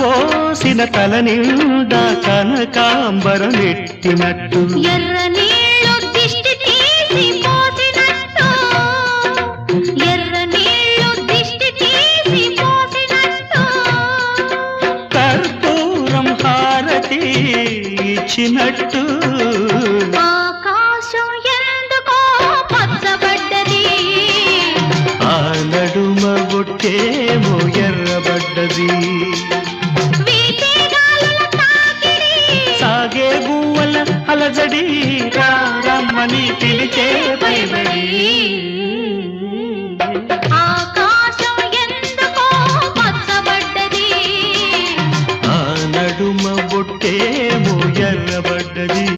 కలబోసిన తల నిండా కనకాంబరమెట్టినట్టు ఎర్ర నీళ్ళు దిష్టి తీసి పోసినట్టు ఎర్ర నీళ్ళు దిష్టి తీసి పోసినట్టు కర్పూరం హారతి ఇచ్చినట్టు ఆకాశం ఎందుకో పచ్చబడ్డది ఆ నడుమ బొట్టేమో ఎర్రబడ్డది వీచే గాలుల తాకిడి సాగే గువ్వల అలజడి రమ్మని పిలిచే